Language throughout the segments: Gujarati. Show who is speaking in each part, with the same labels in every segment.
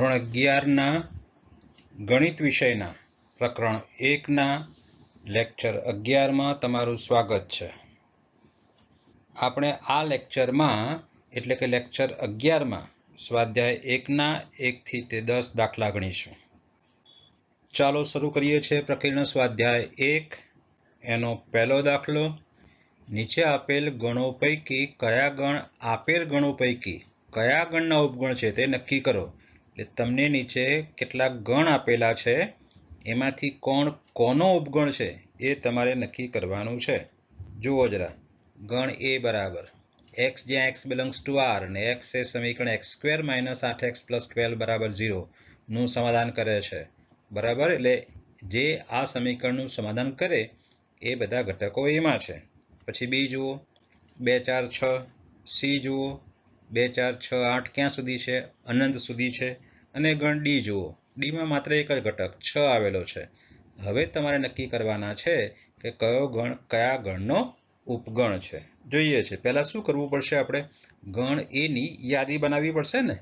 Speaker 1: ધોરણ 11 ગણિત વિષયના પ્રકરણ 1 લેક્ચર 11માં તમારું સ્વાગત છે। આપણે આ લેક્ચરમાં એટલે કે લેક્ચર 11માં સ્વાધ્યાય 1ના 1 થી 10 દાખલા ગણીશું। ચાલો શરૂ કરીએ છીએ પ્રકરણ સ્વાધ્યાય 1। એનો પહેલો દાખલો, નીચે આપેલ ગણો પૈકી કયા ગણ આપેલ ગણો પૈકી કયા ગણના ઉપગણ છે તે નક્કી કરો। એટલે તમને નીચે કેટલાક ગણ આપેલા છે, એમાંથી કોનો ઉપગણ છે એ તમારે નક્કી કરવાનું છે। જુઓ જરા, ગણ a બરાબર x જ્યાં x બિલોંગ્સ ટુ r અને x એ સમીકરણ x² - 8x + 12 બરાબર 0 નું સમાધાન કરે છે, બરાબર। એટલે જે આ સમીકરણનું સમાધાન કરે એ બધા ઘટકો એમાં છે। પછી બી જુઓ 2 4 6, સી જુઓ 2 4 6 8 ક્યાં સુધી છે? અનંત સુધી છે। અને ગણ ડી જુઓ, ડીમાં માત્ર એક જ ઘટક 6 આવેલો છે। હવે તમારે નક્કી કરવાના છે કે કયો ગણ કયા ગણનો ઉપગણ છે। જોઈએ છે, પહેલા શું કરવું પડશે? આપણે ગણ એ ની યાદી બનાવવી પડશે ને।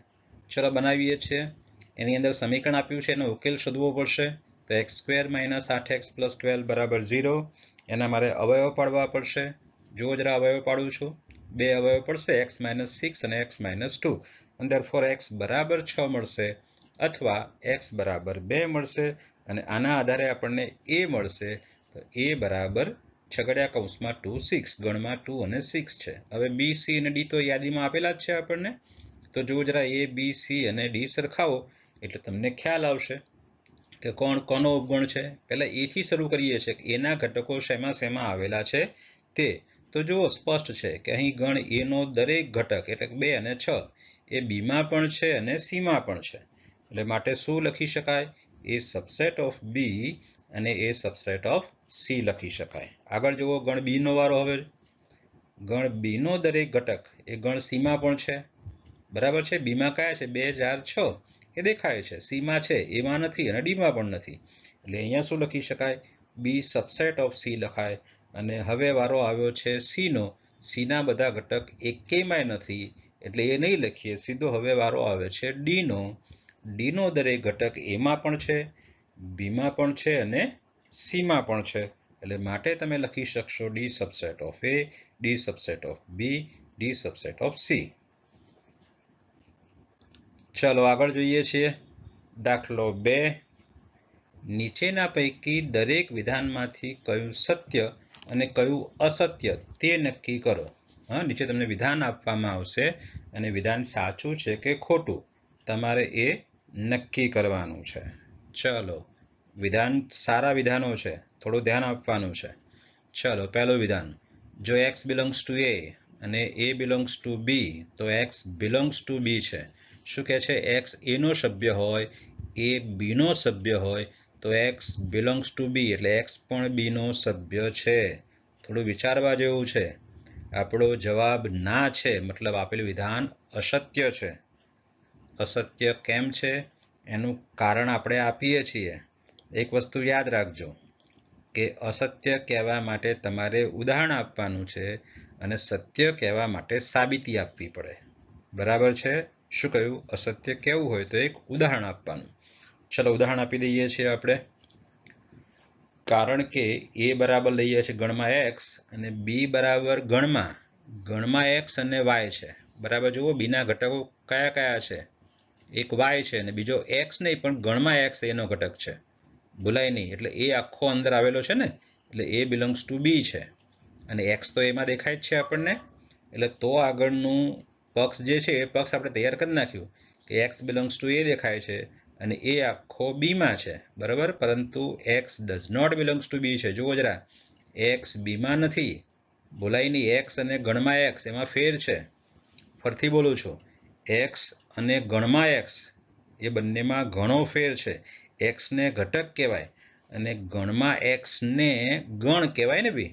Speaker 1: ચલો બનાવીએ છીએ। એની અંદર સમીકરણ આપ્યું છે, એનો ઉકેલ શોધવો પડશે। તો x² - 8x + 12 બરાબર 0, એના મારે અવયવ પાડવા પડશે। જુઓ જરા, અવયવ પાડું છું। બે અવયવ પડશે, x - 6 અને x - 2, અને therefore x બરાબર 6 મળશે અથવા x બરાબર 2 મળશે। અને આના આધારે આપણને a મળશે। તો a બરાબર છગડિયા કૌંસમાં 2 6, ગણમાં 2 અને 6 છે। હવે બી સી અને ડી તો યાદીમાં આપેલા જ છે આપણને। તો જુઓ જરા, a બી સી અને ડી સરખાવો એટલે તમને ખ્યાલ આવશે કે કોનો ઉપગણ છે। પહેલા એ થી શરૂ કરીએ છીએ કે એના ઘટકો શેમાં શેમાં આવેલા છે તે। તો જુઓ, સ્પષ્ટ છે કે અહીં ગણ એ નો દરેક ઘટક એટલે કે 2 અને 6 એ બીમાં પણ છે અને સીમાં પણ છે। એટલે માટે શું લખી શકાય? એ સબસેટ ઓફ બી અને એ સબસેટ ઓફ સી લખી શકાય। આગળ જુઓ, ગણ બી નો વારો। હવે ગણ બી નો દરેક ઘટક એ ગણ સીમાં પણ છે, બરાબર છે। બીમાં કયા છે? 2 4 6 એ દેખાય છે, સીમાં છે એમાં નથી અને ડીમાં પણ નથી। એટલે અહીંયા શું લખી શકાય? બી સબસેટ ઓફ સી લખાય। અને હવે વારો આવ્યો છે સી નો। સીના બધા ઘટક એકેયમાં નથી એટલે એ નહીં લખીએ, સીધો હવે વારો આવે છે ડી નો। ડી નો દરેક ઘટક એમાં પણ છે, બીમાં પણ છે અને સીમાં પણ છે। એટલે માટે તમે લખી શકશો D subset of A, D subset of B, D subset of C. ચાલો આગળ જોઈએ છીએ। દાખલો 2, નીચેના પૈકી દરેક વિધાનમાંથી કયું સત્ય અને કયું અસત્ય તે નક્કી કરો। હા, નીચે તમને વિધાન આપવામાં આવશે અને વિધાન સાચું છે કે ખોટું તમારે એ નક્કી કરવાનું છે। ચલો, વિધાન સારા વિધાનો છે, થોડું ધ્યાન આપવાનું છે। ચલો, પહેલું વિધાન, જો x બિલોંગ્સ ટુ a અને a બિલોંગ્સ ટુ b તો x બિલોંગ્સ ટુ b છે। શું કહે છે? x a નો સભ્ય હોય, a b નો સભ્ય હોય તો x બિલોંગ્સ ટુ b એટલે x પણ b નો સભ્ય છે। થોડું વિચારવા જેવું છે। આપણો જવાબ ના છે, મતલબ આપેલ વિધાન અસત્ય છે। અસત્ય કેમ છે એનું કારણ આપણે આપીએ છીએ। એક વસ્તુ યાદ રાખજો કે અસત્ય કહેવા માટે તમારે ઉદાહરણ આપવાનું છે અને સત્ય કહેવા માટે સાબિતી આપવી પડે, બરાબર છે? શું કહ્યું? અસત્ય કહેવું હોય તો એક ઉદાહરણ આપવાનું। ચલો ઉદાહરણ આપી દઈએ છીએ આપણે। કારણ કે a બરાબર લઈએ છીએ ગણમાં x અને b બરાબર ગણમાં x અને y છે, બરાબર। જુઓ, b ના ઘટકો કયા કયા છે? એક y છે અને બીજો x નહીં પણ ગણમાં x એનો ઘટક છે, ભૂલાય નહીં। એટલે એ આખો અંદર આવેલો છે ને, એટલે a બિલોંગ્સ ટુ b છે અને x તો એમાં દેખાય જ છે આપણને। એટલે તો આગળનું પક્ષ જે છે એ પક્ષ આપણે તૈયાર કરી નાખ્યું કે x બિલોંગ્સ ટુ a દેખાય છે અને એ આખો b માં છે, બરાબર। પરંતુ x does not belongs to b છે। જુઓ જરા, x b માં નથી, ભૂલાય નહીં। x અને ગણમાં x એમાં ફેર છે। ફરીથી બોલું છું, x અને ગણમાં x એ બંનેમાં ઘણો ફેર છે। x ને ઘટક કહેવાય અને ગણમાં x ને ગણ કહેવાય ને બી,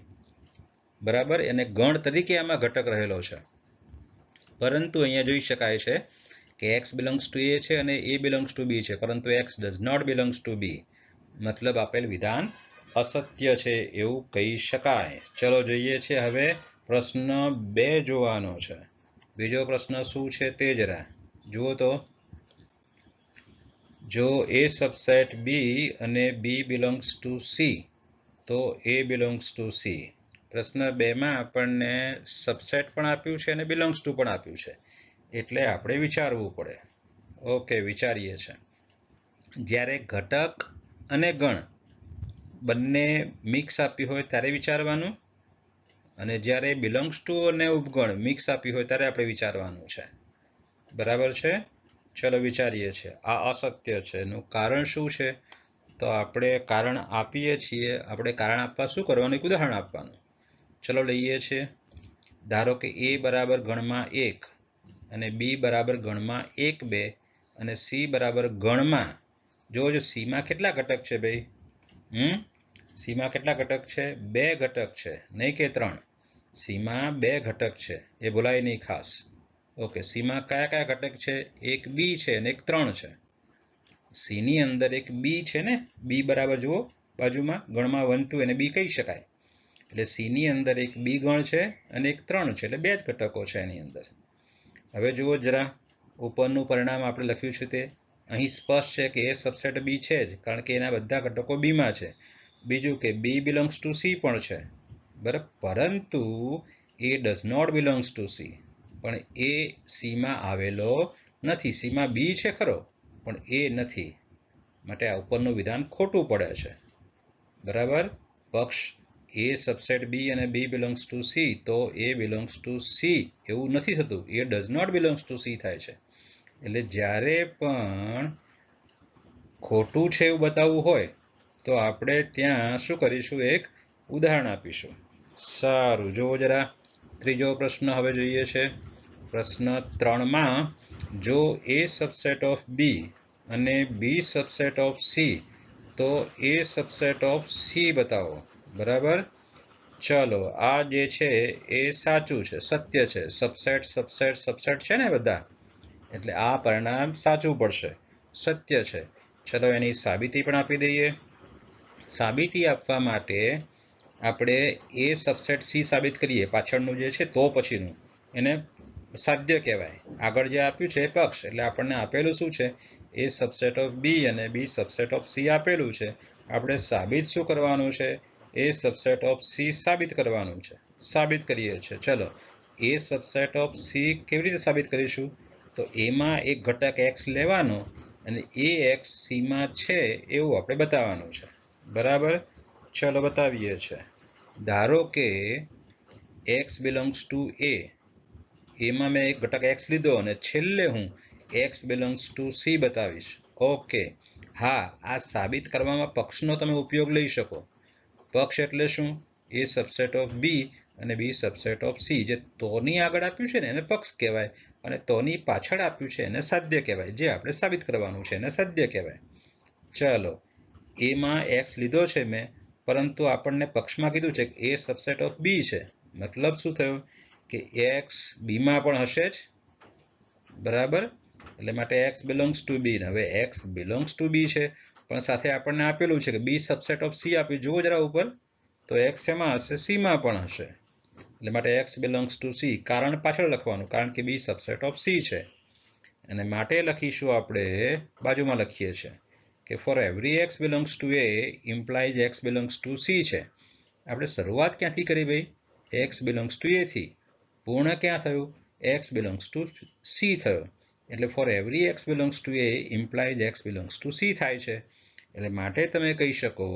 Speaker 1: બરાબર। અને ગણ તરીકે આમાં ઘટક રહેલો છે। પરંતુ અહીંયા જોઈ શકાય છે કે x બિલોંગ્સ ટુ a છે અને a બિલોંગ્સ ટુ b છે, પરંતુ x does not belongs to b, મતલબ આપેલ વિધાન અસત્ય છે એવું કહી શકાય। ચલો જોઈએ છે હવે પ્રશ્ન 2 જોવાનો છે। બીજો પ્રશ્ન શું છે તે જરા જુઓ તો। જો A સબસેટ B અને B બિલોંગ્સ ટુ C તો A બિલોંગ્સ ટુ C. પ્રશ્ન 2માં આપણને સબસેટ પણ આપ્યું છે અને બિલોંગ્સ ટુ પણ આપ્યું છે, એટલે આપણે વિચારવું પડે. ઓકે, વિચારીએ છે. જ્યારે ઘટક અને ગણ બંને મિક્સ આપી હોય ત્યારે વિચારવાનું, અને જ્યારે બિલોંગ્સ ટુ અને ઉપગણ મિક્સ આપી હોય ત્યારે આપણે વિચારવાનું છે. બરાબર છે? ચલો વિચારીએ છીએ. આ અસત્ય છે એનું કારણ શું છે? તો આપણે કારણ આપીએ છીએ. આપણે કારણ આપવા શું કરવાનું? એક ઉદાહરણ આપવાનું. ચલો લઈએ છીએ. ધારો કે A બરાબર ગણમાં 1 અને B બરાબર ગણમાં 1 2 અને C બરાબર ગણમાં, જો C માં કેટલા ઘટક છે ભાઈ? C માં કેટલા ઘટક છે? 2 ઘટક છે, નહીં કે 3. C માં 2 ઘટક છે, એ ભૂલાય નહીં ખાસ. ઓકે, C માં કયા કયા ઘટક છે? એક B છે અને એક 3 છે. C ની અંદર એક B છે ને, B બરાબર જુઓ બાજુમાં ગણમાં 1 2 એને B કહી શકાય. એટલે C ની અંદર એક B ગણ છે અને એક 3 છે, એટલે 2 જ ઘટકો છે એની અંદર. હવે જુઓ જરા, ઉપરનું પરિણામ આપણે લખ્યું છે તે અહીં સ્પષ્ટ છે કે A સબસેટ B છે જ, કારણ કે એના બધા ઘટકો B માં છે. બીજું કે B બિલોંગ્સ ટુ C પણ છે, બરાબર, પરંતુ A does not belongs to C. પણ એ C માં આવેલો નથી. C માં B છે ખરો, પણ એ નથી. માટે આ ઉપરનું વિધાન ખોટું પડે છે. બરાબર? પક્ષ A સબસેટ B અને B બિલોંગ્સ ટુ C તો A બિલોંગ્સ ટુ C એવું નથી થતું. A does not belongs to C થાય છે. એટલે જ્યારે પણ ખોટું છે એવું બતાવવું હોય તો આપણે ત્યાં શું કરીશું? એક ઉદાહરણ આપીશું. સારું, જુઓ જરા ત્રીજો પ્રશ્ન હવે જોઈએ છે. પ્રશ્ન 3માં જો A સબસેટ ઓફ B અને B સબસેટ ઓફ C તો A સબસેટ ઓફ C બતાવો. બરાબર? ચલો, આ જે છે એ સાચું છે, સત્ય છે. સબસેટ સબસેટ સબસેટ છે ને બધા, એટલે આ પરિણામ સાચું પડશે, સત્ય છે. ચલો એની સાબિતી પણ આપી દઈએ. સાબિતી આપવા માટે આપણે A સબસેટ C સાબિત કરીએ. પાછળનું જે છે તો પછીનું એને સાધ્ય કહેવાય. આગળ જે આપ્યું છે એ પક્ષ, એટલે આપણને આપેલું શું છે? A સબસેટ ઓફ B અને B સબસેટ ઓફ C આપેલું છે. આપણે સાબિત શું કરવાનું છે? A સબસેટ ઓફ C સાબિત કરવાનું છે. સાબિત કરીએ છીએ. ચલો, A સબસેટ ઓફ C કેવી રીતે સાબિત કરીશું? તો એમાં એક ઘટક x લેવાનો અને એ x C માં છે એવું આપણે બતાવવાનું છે. બરાબર? ચલો બતાવીએ છીએ. ધારો કે x બિલોંગ્સ ટુ A, એમાં મેં એક ઘટક x લીધો અને છેલ્લે હું x બિલોંગ્સ ટુ C બતાવીશ. ઓકે, હા, આ સાબિત કરવામાં પક્ષનો તમે ઉપયોગ લઈ શકો. પક્ષ એટલે શું? A સબસેટ ઓફ B અને B સબસેટ ઓફ C. જે તોની આગળ આપ્યું છે ને એને પક્ષ કહેવાય, અને તોની પાછળ આપ્યું છે એને સાધ્ય કહેવાય. જે આપણે સાબિત કરવાનું છે એને સાધ્ય કહેવાય. ચલો, એમાં x લીધો છે મેં, પરંતુ આપણને પક્ષમાં કીધું છે કે A સબસેટ ઓફ B છે. મતલબ શું થયું? કે x B માં પણ હશે જ. બરાબર? એટલે માટે x બિલોંગ્સ ટુ B. હવે x બિલોંગ્સ ટુ B છે, પણ સાથે આપણને આપેલું છે કે B સબસેટ ઓફ C આપ્યું. જુઓ જરા ઉપર, તો x એમાં હશે, C માં પણ હશે. એટલે માટે x બિલોંગ્સ ટુ C. કારણ પાછળ લખવાનું, કારણ કે B સબસેટ ઓફ C છે. અને માટે લખીશું આપણે, બાજુમાં લખીએ છીએ કે for every x belongs to A implies x belongs to C છે. આપણે શરૂઆત ક્યાંથી કરી ભાઈ? x બિલોંગ્સ ટુ A થી. પૂર્ણ ક્યાં થયું? x બિલોંગ્સ ટુ C થયો. એટલે for every x belongs to A implies x belongs to C થાય છે. એટલે માટે તમે કહી શકો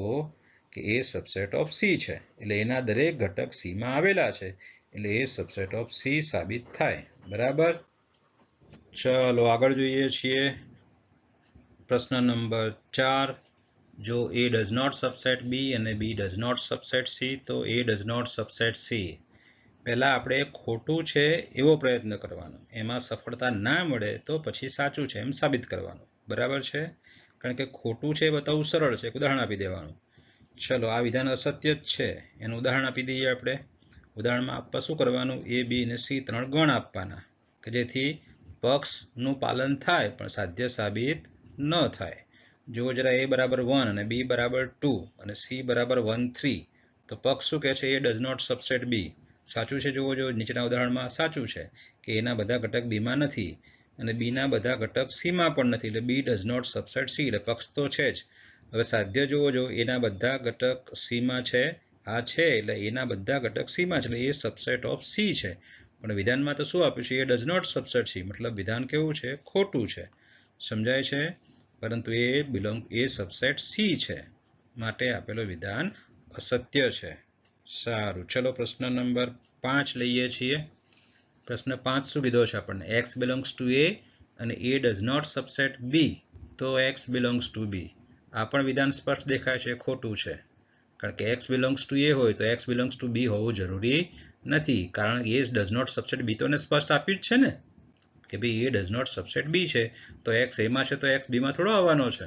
Speaker 1: કે A સબસેટ ઓફ C છે. એટલે એના દરેક ઘટક C માં આવેલા છે. એટલે A સબસેટ ઓફ C સાબિત થાય. બરાબર? ચલો આગળ જોઈએ છીએ. પ્રશ્ન નંબર 4. જો A does not subset B અને B does not subset C તો A does not subset C. પહેલા આપણે ખોટું છે એવો પ્રયત્ન કરવાનો. એમાં સફળતા ના મળે તો પછી સાચું છે એમ સાબિત કરવાનું. બરાબર છે? કારણ કે ખોટું છે એ બતાવવું સરળ છે. એક ઉદાહરણ આપી દેવાનું. ચલો, આ વિધાન અસત્ય જ છે, એનું ઉદાહરણ આપી દઈએ આપણે. ઉદાહરણમાં આપવા શું કરવાનું? A B અને C 3 ગણ આપવાના, કે જેથી પક્ષનું પાલન થાય પણ સાધ્ય સાબિત ન થાય. જો જરા A બરાબર 1 અને B બરાબર 2 અને C બરાબર 1 3, તો પક્ષ શું કહે છે? A does not subset B. સાચું છે. જુઓ, નીચેના ઉદાહરણમાં સાચું છે કે એના બધા ઘટક B માં નથી. અને બીના બધા ઘટક સીમાં પણ નથી, એટલે બી ડઝ નોટ સબસેટ સી, એટલે પક્ષ તો છે જ. હવે સાધ્ય જોવો જો, એના બધા ઘટક સીમાં છે, આ છે એટલે એના બધા ઘટક સીમાં છે, એટલે એ સબસેટ ઓફ સી છે. પણ વિધાનમાં તો શું આપ્યું છે? A does not subset C, મતલબ વિધાન કેવું છે? ખોટું છે. સમજાય છે? પરંતુ એ સબસેટ સી છે, માટે આપેલું વિધાન અસત્ય છે. સારું, ચલો પ્રશ્ન નંબર 5 લઈએ છીએ. પ્રશ્ન 5 શું કીધો છે આપણને? x બિલોંગ્સ ટુ a અને a does not subset b, તો x બિલોંગ્સ ટુ b. આ પણ વિધાન સ્પષ્ટ દેખાય છે, ખોટું છે. કારણ કે x બિલોંગ્સ ટુ a હોય તો x બિલોંગ્સ ટુ b હોવું જરૂરી નથી, કારણ કે a does not subset b તો સ્પષ્ટ આપ્યું જ છે ને કે ભાઈ a does not subset b છે, તો x એમાં છે તો x b માં થોડો આવવાનો છે.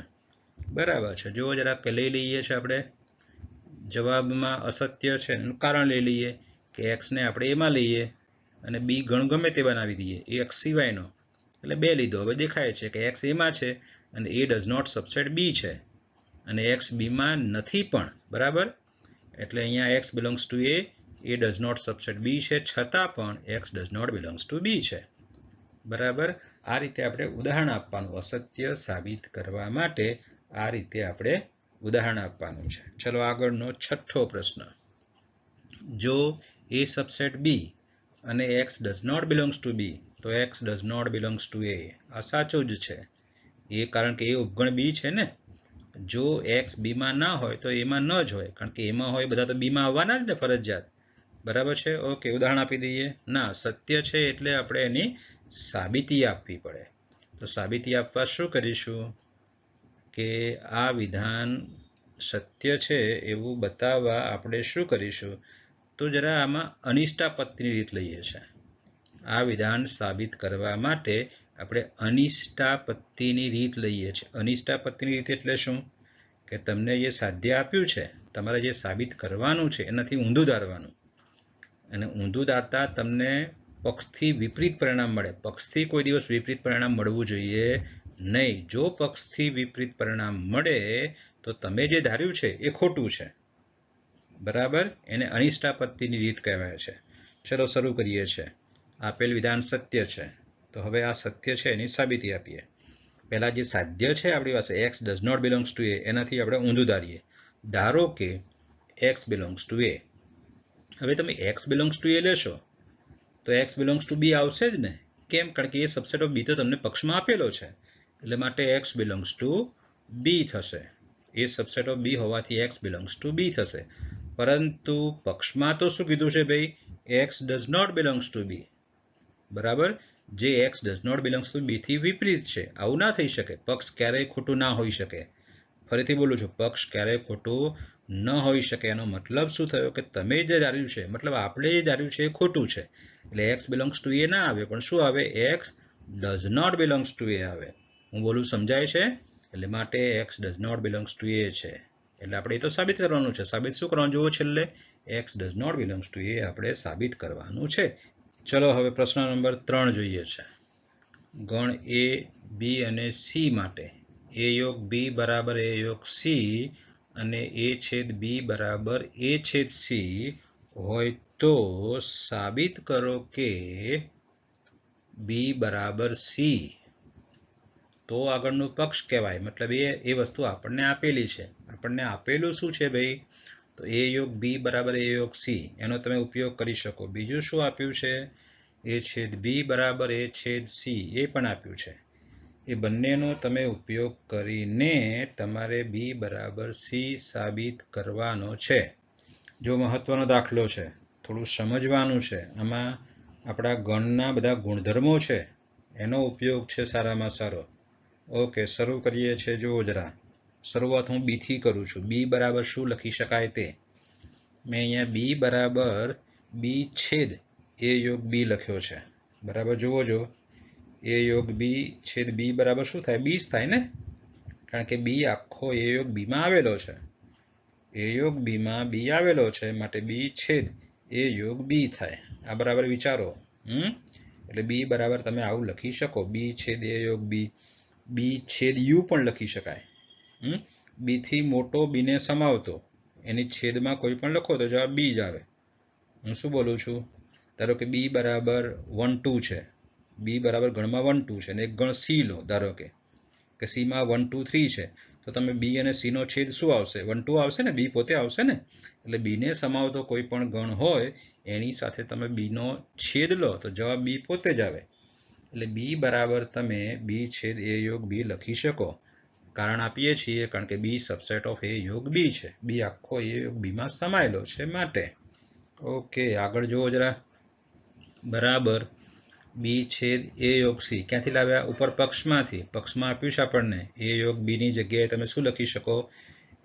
Speaker 1: બરાબર છે. જો જરાક લઈ લઈએ છીએ આપણે જવાબમાં અસત્ય છે એનું કારણ લઈ લઈએ કે x ને આપણે એમાં લઈએ અને b ગણ ગમે તે બનાવી દઈએ, એ x સિવાયનો, એટલે 2 લીધો. હવે દેખાય છે કે x એમાં છે અને a does not subset b છે અને x b માં નથી પણ. બરાબર, એટલે અહીંયા x belongs to a does not subset b છે, છતાં પણ x does not belongs to b છે. બરાબર, આ રીતે આપણે ઉદાહરણ આપવાનું, અસત્ય સાબિત કરવા માટે આ રીતે આપણે ઉદાહરણ આપવાનું છે. ચલો આગળનો 6થો પ્રશ્ન. જો a સબસેટ b અને x does not belongs to b, તો x does not belongs to a. આ સાચું જ છે. એ કારણ કે એ ઉપગણ b છે ને. જો x b માં ના હોય તો એમાં ન જ હોય, કારણ કે એમાં હોય બધા તો b માં આવવાના જ ને ફરજિયાત. બરાબર છે. ઓકે, ઉદાહરણ આપી દઈએ. ના, સત્ય છે એટલે આપણે એની સાબિતી આપવી પડે. તો સાબિતી આપવા શું કરીશું કે આ વિધાન સત્ય છે એવું બતાવવા આપણે શું કરીશું, તો જરા આમાં અનિષ્ટાપત્તિની રીત લઈએ છીએ. આ વિધાન સાબિત કરવા માટે આપણે અનિષ્ટાપત્તિની રીત લઈએ છીએ. અનિષ્ટાપત્તિની રીત એટલે શું? કે તમને જે સાધ્ય આપ્યું છે, તમારે જે સાબિત કરવાનું છે એનાથી ઊંધું ધારવાનું, અને ઊંધું ધારતા તમને પક્ષથી વિપરીત પરિણામ મળે. પક્ષથી કોઈ દિવસ વિપરીત પરિણામ મળવું જોઈએ નહીં. જો પક્ષથી વિપરીત પરિણામ મળે તો તમે જે ધાર્યું છે એ ખોટું છે. બરાબર, એને અનિષ્ટાપત્તિની રીત કહેવાય છે. ચલો શરૂ કરીએ છીએ. આપેલ વિધાન સત્ય છે, તો હવે આ સત્ય છે એની સાબિતી આપીએ. પહેલા જે સાધ્ય છે આપણી પાસે x does not belongs to a, એનાથી આપણે ઊંધું ધારીએ. ધારો કે x બિલોંગ્સ ટુ a. હવે તમે x બિલોંગ્સ ટુ a લેશો તો x બિલોંગ્સ ટુ b આવશે જ ને. કેમ? કારણ કે એ સબસેટ ઓફ b તો તમને પક્ષમાં આપેલો છે, એટલે માટે x બિલોંગ્સ ટુ b થશે. એ સબસેટ ઓફ b હોવાથી x બિલોંગ્સ ટુ b થશે. પરંતુ પક્ષમાં તો શું કીધું છે ભાઈ? x does not belongs to b. બરાબર, જે x does not belongs to b થી વિપરીત છે. આવું ના થઈ શકે. પક્ષ ક્યારેય ખોટું ના હોઈ શકે. ફરીથી બોલું છું, પક્ષ ક્યારેય ખોટું ન હોઈ શકે. એનો મતલબ શું થયો કે તમે જે ધાર્યું છે, મતલબ આપણે જે ધાર્યું છે એ ખોટું છે, એટલે x બિલોંગ્સ ટુ a ના આવે, પણ શું આવે? x does not belongs to a આવે. હું બોલું સમજાય છે? એટલે માટે x does not belongs to a છે. એટલે આપણે એ તો સાબિત કરવાનું છે. સાબિત શું કરવાનું જુઓ છેલ્લે? x does not belongs to a આપણે સાબિત કરવાનું છે. ચલો હવે પ્રશ્ન નંબર 3 જોઈએ છે. ગણ a, b અને c માટે a યોગ b બરાબર a યોગ c અને a છેદ b બરાબર a છેદ c હોય તો સાબિત કરો કે b બરાબર c. તો આગળનું પક્ષ કહેવાય. મતલબ એ વસ્તુ આપણને આપેલી છે. આપણને આપેલું શું છે ભાઈ? તો a યોગ b બરાબર a યોગ c, એનો તમે ઉપયોગ કરી શકો. બીજું શું આપ્યું છે? a છેદ b બરાબર a છેદ c, એ પણ આપ્યું છે. એ બંનેનો તમે ઉપયોગ કરીને તમારે b બરાબર c સાબિત કરવાનો છે. જો મહત્વનો દાખલો છે, થોડું સમજવાનું છે. આમાં આપણા ગણના બધા ગુણધર્મો છે, એનો ઉપયોગ છે સારામાં સારો. ઓકે, શરૂ કરીએ છીએ. જુઓ જરા, શરૂઆત હું b થી કરું છું. b બરાબર શું લખી શકાય તે મેં અહીંયા b બરાબર b છેદ a યોગ b લખ્યો છે. બરાબર, જુઓ જો, a યોગ b છેદ b બરાબર શું થાય? b જ થાય ને, કારણ કે b આખો a યોગ b માં આવેલો છે. a યોગ b માં b આવેલો છે, માટે b છેદ a યોગ b થાય. આ બરાબર વિચારો. એટલે b બરાબર તમે આવું લખી શકો, b છેદ a યોગ b. b છેદ u પણ લખી શકાય. b થી મોટો b ને સમાવતો, એની છેદમાં કોઈ પણ લખો તો જવાબ b જ આવે. હું શું બોલું છું? ધારો કે b બરાબર 1 2 છે, બી બરાબર ગણમાં 1 2 છે અને એક ગણ સી લો, ધારો કે સી માં 1 2 3 છે, તો તમે બી અને સી નો છેદ શું આવશે? 1 2 આવશે ને, બી પોતે આવશે ને. એટલે બી ને સમાવતો કોઈ પણ ગણ હોય એની સાથે તમે બી નો છેદ લો તો જવાબ બી પોતે જ આવે. એટલે બી બરાબર તમે બી છેદ એ યોગ બી લખી શકો. કારણ આપીએ છીએ કારણ કે બી સબસેટ ઓફ એ યોગ બી છે. બી આખો એ યોગ બીમાં સમાયેલો છે માટે. ઓકે, આગળ જુઓ જરા. બરાબર બી છેદ એ યોગ સી ક્યાંથી લાવ્યા? ઉપર પક્ષમાંથી. પક્ષમાં આપ્યું છે આપણને એ યોગ બી ની જગ્યાએ તમે શું લખી શકો?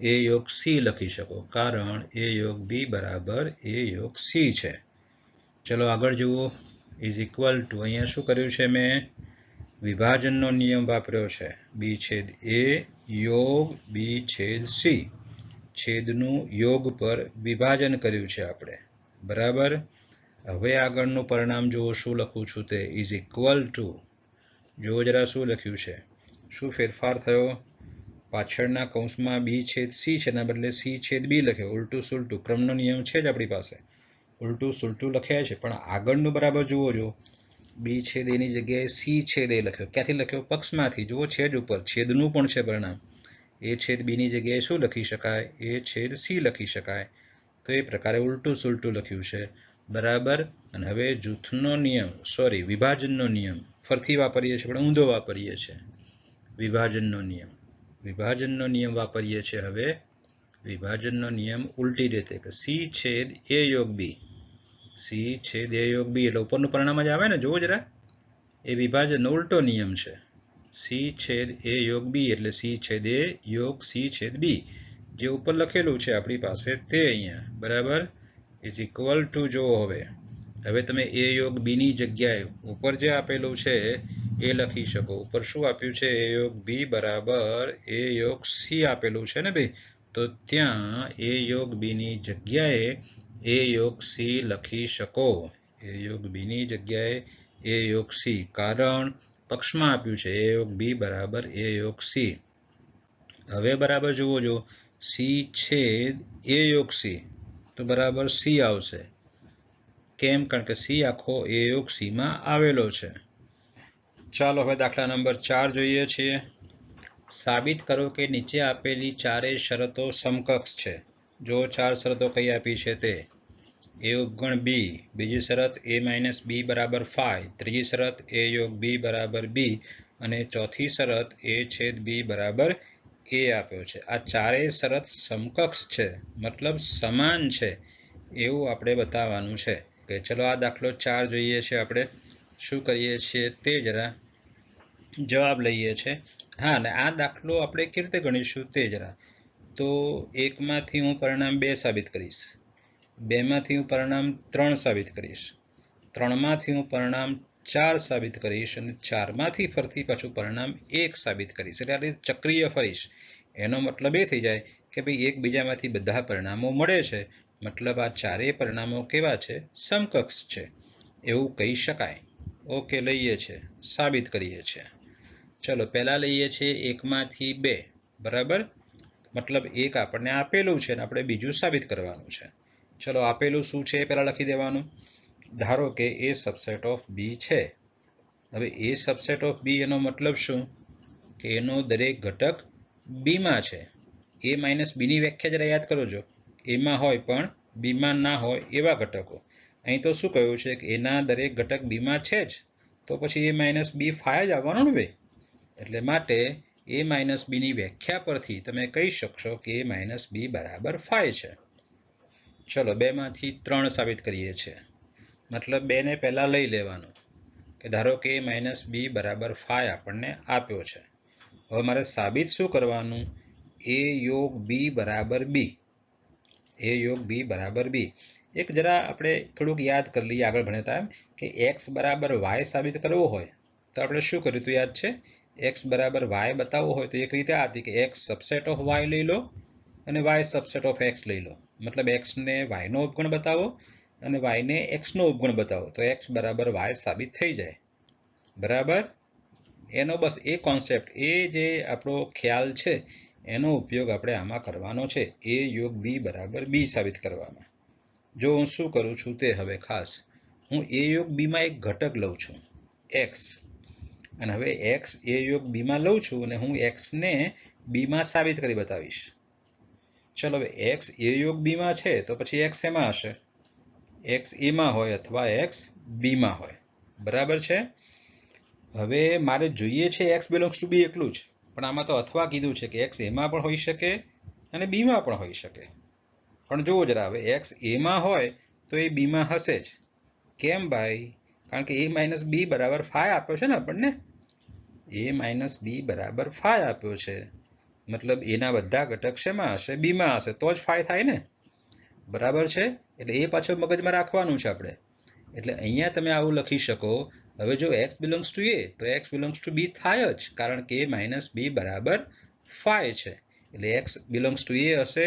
Speaker 1: એ યોગ સી લખી શકો, કારણ એ યોગ બી બરાબર એ યોગ સી છે. ચલો આગળ જુઓ. ઇઝ ઇક્વલ ટુ, અહીંયા શું કર્યું છે મેં? વિભાજનનો નિયમ વાપર્યો છે. બી છેદ એ યોગ બી છેદ સી, છેદનું યોગ પર વિભાજન કર્યું છે આપણે. બરાબર. હવે આગળનું પરિણામ જુઓ, શું લખું છું તે. ઇઝ ઇક્વલ ટુ, જુઓ જરા શું લખ્યું છે, શું ફેરફાર થયો? પાછળના કૌંસમાં બી છેદ સી છે, એના બદલે સી છેદ બી લખ્યો. ઉલટું સુલટું, ક્રમનો નિયમ છે જ આપણી પાસે, ઉલટું સુલટું લખ્યા છે. પણ આગળનું બરાબર જુઓ જો, બી છેદ એની જગ્યાએ સી છેદ એ લખ્યો. ક્યાંથી લખ્યો? પક્ષમાંથી. જુઓ છેદ ઉપર, છેદનું પણ છે પરિણામ. એ છેદ બીની જગ્યાએ શું લખી શકાય? એ છેદ સી લખી શકાય. તો એ પ્રકારે ઉલટું સુલટું લખ્યું છે. બરાબર. અને હવે જૂથનો નિયમ, સોરી વિભાજનનો નિયમ ફરીથી વાપરીએ છીએ, પણ ઊંધો વાપરીએ છીએ. વિભાજનનો નિયમ, વિભાજનનો નિયમ વાપરીએ છીએ. હવે વિભાજનનો નિયમ ઉલટી રીતે, કે સી છેદ એ યોગ બી, સી છેદ એ યોગ બી એટલે ઉપરનું પરિણામ જ આવે ને. જુઓ જરા, એ વિભાજનનો ઉલટો નિયમ છે. સી છેદ એ યોગ બી એટલે સી છેદ એ યોગ સી છેદ બી, જે ઉપર લખેલું છે આપણી પાસે તે અહીંયા. બરાબર. ઇઝ ઇક્વલ ટુ, જો હવે તમે એ યોગ બી ની જગ્યાએ ઉપર જે આપેલું છે એ લખી શકો. ઉપર શું આપ્યું છે? એ યોગ બી બરાબર એ યોગ સી આપેલું છે ને ભાઈ, તો ત્યાં એ યોગ બી ની જગ્યાએ એ યોગ સી લખી શકો. એ યોગ બી ની જગ્યાએ એ યોગ સી, કારણ પક્ષમાં આપ્યું છે એ યોગ બી બરાબર એ યોગ સી. હવે બરાબર જુઓ જો, સી છેદ એ યોગ સી, તો બરાબર સી આવશે. કેમ? કારણ કે સી આખો એ યોગ સી માં આવેલો છે. ચાલો હવે દાખલા નંબર 4 જોઈએ છીએ. સાબિત કરો કે નીચે આપેલી ચારેય શરતો સમકક્ષ છે. જો 4 શરતો કઈ આપી છે તે. એ ઉપગણ બી, બીજી શરત a - b બરાબર 5, ત્રીજી શરત a યોગ b બરાબર b, અને ચોથી શરત a છેદ b બરાબર a આપ્યો છે. આ ચારેય શરત સમકક્ષ છે, મતલબ સમાન છે, એવું આપણે બતાવવાનું છે. કે ચલો આ દાખલો 4 જોઈએ છે. આપણે શું કરીએ છીએ તે જરા જવાબ લઈએ છીએ. હા, અને આ દાખલો આપણે કેવી રીતે ગણીશું તે જરા. તો 1 માંથી હું પરિણામ 2 સાબિત કરીશ, 2 માંથી હું પરિણામ 3 સાબિત કરીશ, 3 માંથી હું પરિણામ 4 સાબિત કરીશ, અને 4 માંથી ફરીથી પાછું પરિણામ 1 સાબિત કરીશ. એટલે આ રીતે ચક્રીય ફરીશ. એનો મતલબ એ થઈ જાય કે ભાઈ એકબીજામાંથી બધા પરિણામો મળે છે, મતલબ આ ચારેય પરિણામો કેવા છે? સમકક્ષ છે, એવું કહી શકાય. ઓકે, લઈએ છીએ, સાબિત કરીએ છીએ. ચલો પહેલા લઈએ છીએ 1 માંથી 2. બરાબર. મતલબ 1 આપણને આપેલું છે ને આપણે બીજું સાબિત કરવાનું છે. ચલો આપેલું શું છે એ પહેલા લખી દેવાનું. ધારો કે એ સબસેટ ઓફ બી છે. હવે એ સબસેટ ઓફ બી એનો મતલબ શું? કે એનો દરેક ઘટક બીમાં છે. એ માઇનસ બીની વ્યાખ્યા જરા યાદ કરો. જો એમાં હોય પણ બીમાં ના હોય એવા ઘટકો. અહીં તો શું કહ્યું છે કે એના દરેક ઘટક બીમાં છે જ, તો પછી એ માઇનસ બી 5 જ આવવાનો ને ભાઈ. એટલે માટે એ માઇનસ બીની વ્યાખ્યા પરથી તમે કહી શકશો કે એ માઇનસ બી બરાબર 5 છે. ચલો 2 માંથી 3 સાબિત કરીએ છીએ. મતલબ 2 ને પહેલા લઈ લેવાનું, કે ધારો કે માઇનસ બી બરાબર 5 આપણને આપ્યો છે. હવે મારે સાબિત શું કરવાનું? એ યોગ બી બરાબર બી, એ યોગ બી બરાબર બી. એક જરા આપણે થોડુંક યાદ કરી લઈએ આગળ ભણતા એમ, કે એક્સ બરાબર વાય સાબિત કરવો હોય તો આપણે શું કર્યું હતું યાદ છે? એક્સ બરાબર વાય બતાવવો હોય તો એક રીતે આ હતી કે એક્સ સબસેટ ઓફ વાય લઈ લો અને વાય સબસેટ ઓફ એક્સ લઈ લો. મતલબ એક્સને વાયનો ઉપગણ બતાવો અને વાયને એક્સનો ઉપગણ બતાવો, તો એક્સ બરાબર વાય સાબિત થઈ જાય. બરાબર. એનો બસ એ કોન્સેપ્ટ, એ જે આપણો ખ્યાલ છે એનો ઉપયોગ આપણે આમાં કરવાનો છે. એ યોગ બી બરાબર બી સાબિત કરવામાં. જો હું શું કરું છું તે, હવે ખાસ હું એ યોગ બીમાં એક ઘટક લઉં છું. એક્સ, અને હવે એક્સ એ યોગ બીમાં લઉં છું અને હું એક્સને બીમાં સાબિત કરી બતાવીશ. ચલો હવે એક્સ એ યોગ બીમાં છે તો પછી એક્સ એમાં હશે, એક્સ એમાં હોય અથવા એક્સ બીમાં હોય. બરાબર છે. હવે મારે જોઈએ છે એક્સ બિલોંગ્સ ટુ બી એકલું જ, પણ આમાં તો અથવા કીધું છે કે એક્સ એમાં પણ હોઈ શકે અને બીમાં પણ હોઈ શકે. પણ જુઓ જરા, હવે એક્સ એમાં હોય તો એ બીમાં હશે જ. કેમ ભાઈ? કારણ કે a માઇનસ બી બરાબર 5 આપ્યો છે ને આપણને. a માઇનસ બી બરાબર 5 આપ્યો છે, મતલબ એના બધા ઘટક શેમાં હશે? બીમાં હશે, તો જ 5 થાય ને. બરાબર છે. એટલે એ પાછળ મગજમાં રાખવાનું છે આપણે. એટલે અહીંયા તમે આવું લખી શકો. હવે જો x બિલોંગ્સ ટુ a તો x બિલોંગ્સ ટુ b થાય જ, કારણ કે a માઇનસ બી બરાબર 5 છે. એટલે x બિલોંગ્સ ટુ a હશે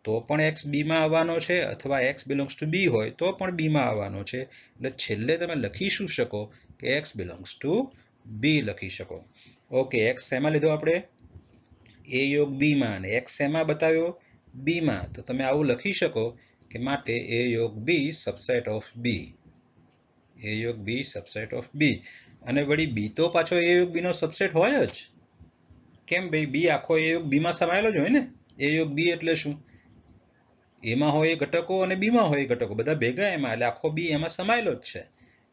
Speaker 1: તો પણ x બીમાં આવવાનો છે, અથવા x બિલોંગ્સ ટુ b હોય તો પણ બીમાં આવવાનો છે. એટલે છેલ્લે તમે લખી શું શકો કે x બિલોંગ્સ ટુ b લખી શકો. ઓકે, x શેમાં લીધો આપણે? a યોગ b માં, અને x શેમાં બતાવ્યો? b માં. તો તમે આવું લખી શકો કે માટે a યોગ b subset of b, a યોગ b સબસેટ ઓફ b. અને વળી b તો પાછો a યોગ b નો સબસેટ હોય જ. કેમ ભાઈ? b આખો a યોગ b માં સમાયેલો જ હોય ને. a યોગ b એટલે શું? એમાં હોય એ ઘટકો અને b માં હોય એ ઘટકો બધા ભેગા એમાં, એટલે આખો b એમાં સમાયેલો જ છે.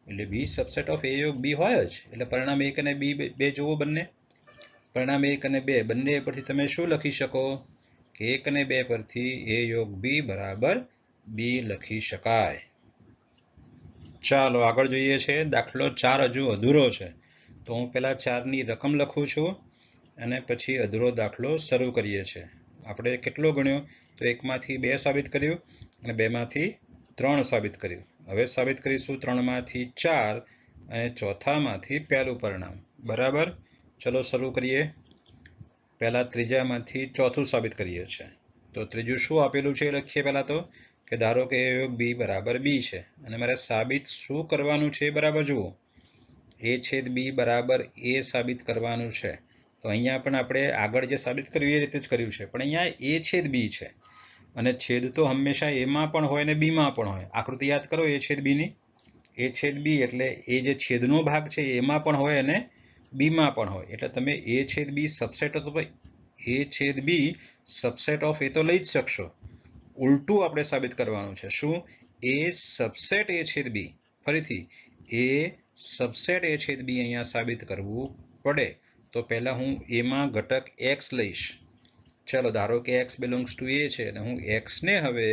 Speaker 1: એટલે b સબસેટ ઓફ a યોગ b હોય જ. એટલે પરિણામ 1 અને બે જુઓ બંને. પરિણામ 1 અને 2 બંને પરથી તમે શું લખી શકો કે 1 અને 2 પરથી a યોગ b બરાબર b લખી શકાય. ચાલો આગળ જોઈએ છે. દાખલો 4 હજુ અધૂરો છે, તો હું પહેલા 4ની રકમ લખું છું અને પછી અધૂરો દાખલો શરૂ કરીએ છીએ. આપણે કેટલો ગણ્યો? તો 1 માંથી 2 સાબિત કર્યું અને 2 માંથી 3 સાબિત કર્યું. હવે સાબિત કરીશું 3 માંથી 4 અને ચોથામાંથી પહેલું પરિણામ. બરાબર. ચલો શરૂ કરીએ. પહેલા ત્રીજામાંથી ચોથું સાબિત કરીએ છીએ. તો ત્રીજું શું આપેલું છે એ લખીએ. પહેલા તો કે ધારો કે a યોગ b બરાબર b છે, અને મારે સાબિત શું કરવાનું છે બરાબર જુઓ. a છેદ b બરાબર a સાબિત કરવાનું છે. તો અહીંયા પણ આપણે આગળ જે સાબિત કર્યું એ રીતે જ કર્યું છે, પણ અહીંયા a છેદ b છે, અને છેદ તો હંમેશા એમાં પણ હોય ને બીમાં પણ હોય. આકૃતિ યાદ કરો a છેદ b ની. a છેદ b એટલે એ જે છેદનો ભાગ છે એમાં પણ હોય અને બીમાં પણ હોય. એટલે તમે a છેદ b સબસેટ ઓફ a છેદ b સબસેટ ઓફ એ તો લઈ જ શકશો. ઉલટું આપણે સાબિત કરવાનું છે. શું? a સબસેટ a છેદ b. ફરીથી a સબસેટ a છેદ b અહીંયા સાબિત કરવું પડે. તો પહેલા હું એમાં ઘટક x લઈશ. ચલો ધારો કે x બિલોંગ્સ ટુ a છે, અને હું x ને હવે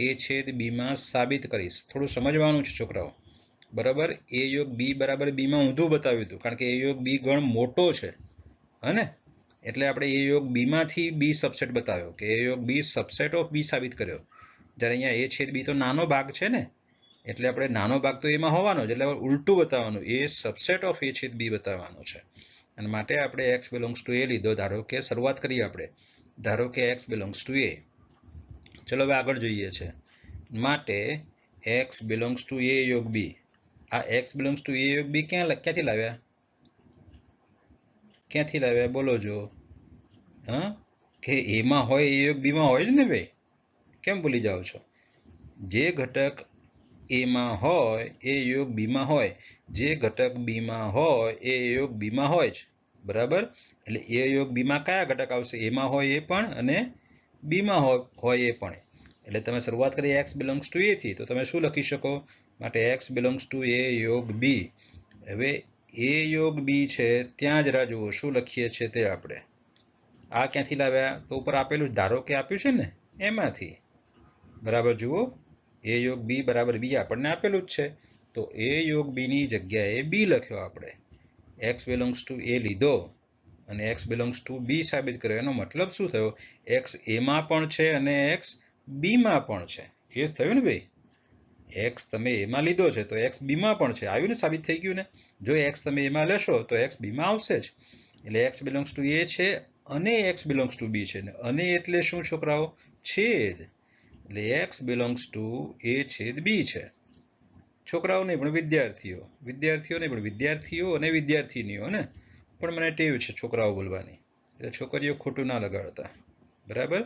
Speaker 1: a છેદ b માં સાબિત કરીશ. થોડું સમજવાનું છે છોકરાઓ. બરાબર. a યોગ b બરાબર b માં ઊંધું બતાવ્યું હતું, કારણ કે a યોગ b ગણ મોટો છે, હને. એટલે આપણે a યોગ b માંથી b સબસેટ બતાવ્યો કે a યોગ b સબસેટ ઓફ b સાબિત કર્યો. જ્યારે અહીંયા a છેદ b તો નાનો ભાગ છે ને, એટલે આપણે નાનો ભાગ તો એમાં હોવાનો જ, એટલે ઉલટું બતાવવાનું, a સબસેટ ઓફ a છેદ b બતાવવાનો છે. અને માટે આપણે x બિલોંગ્સ ટુ a લીધો. ધારો કે શરૂઆત કરીએ આપણે. ધારો કે x બિલોંગ્સ ટુ a. ચલો હવે આગળ જોઈએ છે. માટે x બિલોંગ્સ ટુ a યોગ b. આ x બિલોંગ્સ ટુ a યોગ b ક્યાંથી લાવ્યા? ક્યાંથી લાવ્યા બોલો જો. હા, કે એમાં હોય એ યોગ બીમાં હોય જ ને ભાઈ. કેમ ભૂલી જાઓ છો? જે ઘટક એમાં હોય એ યોગ બીમાં હોય, જે ઘટક બીમાં હોય એ યોગ બીમાં હોય જ. બરાબર. એટલે એ યોગ બીમાં કયા ઘટક આવશે? એમાં હોય એ પણ અને બીમાં હોય એ પણ. એટલે તમે શરૂઆત કરી x બિલોંગ્સ ટુ a થી, તો તમે શું લખી શકો? માટે x બિલોંગ્સ ટુ a યોગ b. હવે a યોગ b છે ત્યાં જરા જુઓ શું લખીએ છીએ તે આપણે. આ ક્યાંથી લાવ્યા? તો ઉપર આપેલું ધારો કે આપ્યું છે ને એમાંથી. બરાબર. જુઓ a યોગ b બરાબર b આપણને આપેલું જ છે, તો a યોગ b ની જગ્યાએ b લખ્યો આપણે. x બિલોંગ્સ ટુ a લીધો અને x બિલોંગ્સ ટુ b સાબિત કર્યો. એનો મતલબ શું થયો? x એમાં પણ છે અને x બીમાં પણ છે. એ જ થયું ને ભાઈ. x તમે એમાં લીધો છે તો x બીમાં પણ છે. આવ્યું ને? સાબિત થઈ ગયું ને. જો x તમે એમાં લેશો તો x બીમાં આવશે જ. એટલે x બિલોંગ્સ ટુ a છે અને x બિલોંગ્સ ટુ b છે. અને એટલે શું છોકરાઓ? છેદ. એટલે x બિલોંગ્સ ટુ a છેદ b છે. છોકરાઓ નહીં પણ વિદ્યાર્થીઓ, વિદ્યાર્થીઓ નહીં પણ વિદ્યાર્થીઓ અને વિદ્યાર્થીનીઓ ને. પણ મને ટેવ છે છોકરાઓ બોલવાની, એટલે છોકરીઓ ખોટું ના લગાડતા. બરાબર.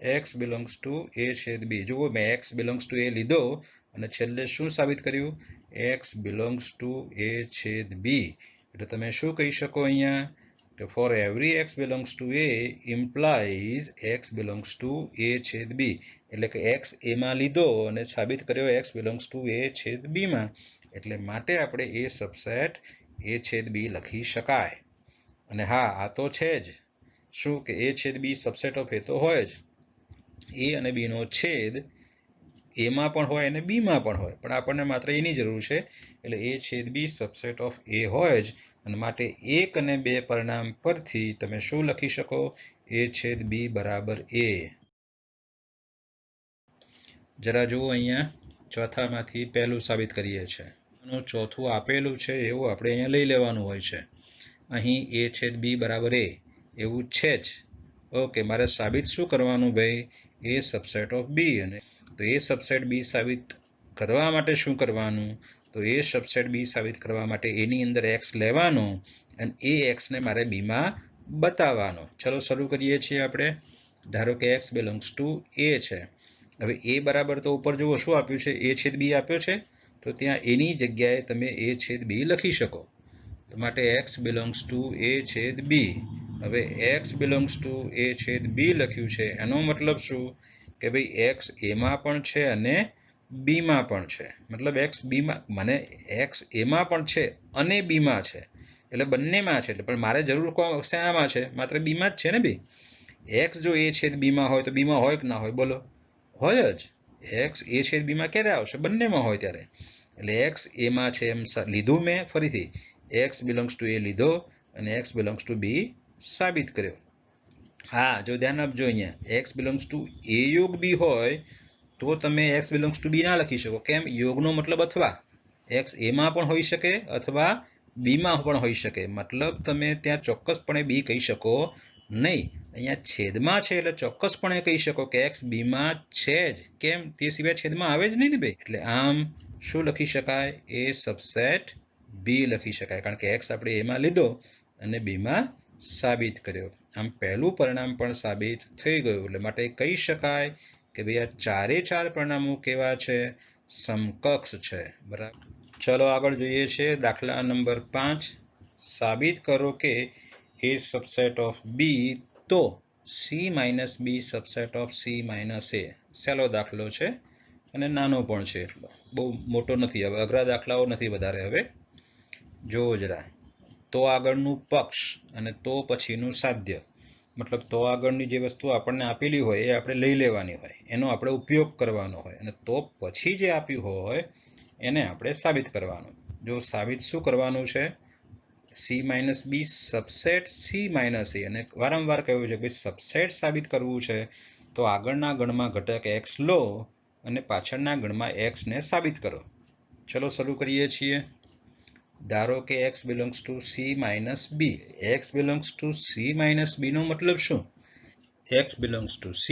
Speaker 1: x બિલોંગ્સ ટુ a છેદ b. જુઓ મેં x બિલોંગ્સ ટુ a લીધો અને છેલ્લે શું સાબિત કર્યું? x બિલોંગ્સ ટુ a છેદ b. એટલે તમે શું કહી શકો અહીંયા કે for every x belongs to a implies x belongs to a છેદ b. એટલે કે x a માં લીધો અને સાબિત કર્યો x બિલોંગ્સ ટુ a છેદ b માં. એટલે માટે આપણે a સબસેટ a છેદ b લખી શકાય. અને હા, આ તો છે જ શું કે a છેદ b સબસેટ ઓફ a તો હોય જ. a અને b નો છેદ a માં પણ હોય અને b માં પણ હોય, પણ આપણને માત્ર એની જરૂર છે. એટલે a છેદ b સબસેટ ઓફ a હોય જ. અને માટે 1 અને 2 પરિણામ પરથી તમે શું લખી શકો? a છેદ b બરાબર a. જરા જુઓ અહીંયા ચોથામાંથી પહેલું સાબિત કરીએ છીએ. ચોથું આપેલું છે એવું આપણે અહીંયા લઈ લેવાનું હોય છે. અહીં a છેદ b બરાબર a એવું છે જ. ઓકે, મારે સાબિત શું કરવાનું ભાઈ? a subset of b. અને તો a સબસેટ b સાબિત કરવા માટે શું કરવાનું? તો a સબસેટ b સાબિત કરવા માટે એની અંદર x લેવાનો અને એ x ને મારે b માં બતાવવાનો. ચલો શરૂ કરીએ છીએ આપણે. ધારો કે x બિલોંગ્સ ટુ a છે. હવે a બરાબર તો ઉપર જુઓ શું આપ્યું છે? a છેદ b આપ્યો છે. તો ત્યાં એની જગ્યાએ તમે a છેદ b લખી શકો. તો માટે x બિલોંગ્સ ટુ a છેદ b. હવે x બિલોંગ્સ ટુ a છેદ b લખ્યું છે, એનો મતલબ શું કે ભાઈ x a માં પણ છે અને b માં પણ છે. મતલબ x b માં, મને x a માં પણ છે અને b માં છે, એટલે બંનેમાં છે. એટલે પણ મારે જરૂર શામાં છે? માત્ર b માં જ છે ને ભાઈ. x જો a છેદ b માં હોય તો b માં હોય કે ના હોય? બોલો, હોય જ. x a છેદ b માં ક્યારે આવશે? બંનેમાં હોય ત્યારે. એટલે x a માં છે એમ લીધું મેં. ફરીથી x બિલોંગ્સ ટુ a લીધો અને x બિલોંગ્સ ટુ b સાબિત કર્યો. હા, જો ધ્યાન આપજો અહીંયા, x બિલોંગ્સ ટુ a યોગ b હોય તો તમે x બિલોંગ્સ ટુ b ના લખી શકો. કેમ? યોગનો મતલબ અથવા. x a માં પણ હોઈ શકે અથવા b માં પણ હોઈ શકે. મતલબ તમે ત્યાં ચોક્કસપણે b કહી શકો નહીં. અહીંયા છેદમાં છે એટલે ચોક્કસપણે કહી શકો કે x b માં છે જ. કેમ? તે સિવાય છેદમાં આવે જ નહીં ને ભાઈ. એટલે આમ શું લખી શકાય? a સબસેટ b લખી શકાય, કારણ કે x આપણે a માં લીધો અને b માં સાબિત કર્યો. આમ પહેલું પરિણામ પણ સાબિત થઈ ગયું. એટલે માટે કહી શકાય કે ભાઈ આ ચારે ચાર પરિણામો કેવા છે? સમકક્ષ છે. બરાબર. ચલો આગળ જોઈએ છે. દાખલા નંબર 5. સાબિત કરો કે a સબસેટ ઓફ b તો c minus b subset of c minus a. સહેલો દાખલો છે અને નાનો પણ છે, એટલો બહુ મોટો નથી. હવે અઘરા દાખલાઓ નથી વધારે. હવે જોવો જરા. તો આગળનું પક્ષ અને તો પછીનું સાધ્ય. મતલબ તો આગળની જે વસ્તુ આપણને આપેલી હોય એ આપણે લઈ લેવાની હોય, એનો આપણે ઉપયોગ કરવાનો હોય, અને તો પછી જે આપ્યું હોય એને આપણે સાબિત કરવાનું. જો સાબિત શું કરવાનું છે? c minus b subset c minus a. અને વારંવાર કહ્યું છે કે સબસેટ સાબિત કરવું છે તો આગળના ગણમાં ઘટક x લો અને પાછળના ગણમાં x ને સાબિત કરો. ચલો શરૂ કરીએ છીએ. ધારો કે x belongs to c minus b. x belongs to c minus b નો મતલબ શું? x બિલોંગ્સ ટુ c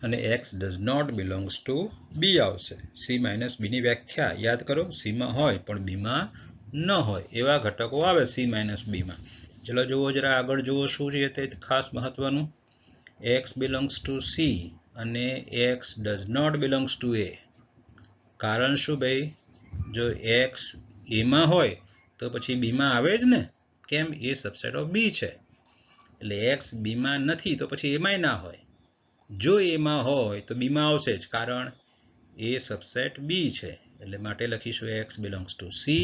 Speaker 1: અને x does not belongs to b આવશે. c માઇનસ b ની વ્યાખ્યા યાદ કરો. c માં હોય પણ b માં ન હોય એવા ઘટકો આવે c માઇનસ b માં. ચલો જુઓ જરા આગળ જુઓ શું છે તે ખાસ મહત્વનું. x બિલોંગ્સ ટુ c અને x does not belongs to a. કારણ શું ભાઈ? જો x a માં હોય તો પછી b માં આવે જ ને. કેમ? a સબસેટ ઓફ b છે. એટલે x b માં નથી તો પછી a માં ના હોય. જો a માં હોય તો b માં આવશે જ, કારણ a સબસેટ b છે. એટલે માટે લખીશું x બિલોંગ્સ ટુ c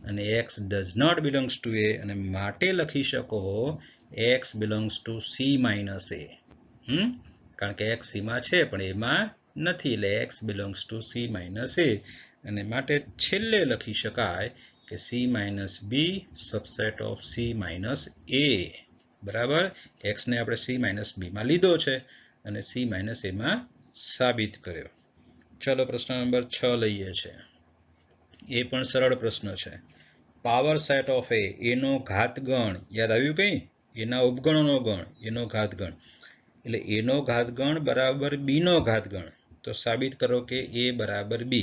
Speaker 1: અને x does not belongs to a. અને માટે લખી શકો x belongs to c minus a. કારણ કે x c માં છે પણ a માં નથી. એટલે x belongs to c minus a. અને માટે છેલ્લે લખી શકાય કે c minus b subset of c minus a. બરાબર. x ને આપણે c માઇનસ b માં લીધો છે અને c માઇનસ a માં સાબિત કર્યો. ચલો પ્રશ્ન નંબર 6 લઈએ છે. એ પણ સરળ પ્રશ્ન છે. Power set of a. એનો ઘાતગણ. યાદ આવ્યું કઈ? એના ઉપગણોનો ગણ, એનો ઘાતગણ. એટલે એનો ઘાતગણ બરાબર b નો ઘાતગણ. તો સાબિત કરો કે a બરાબર b.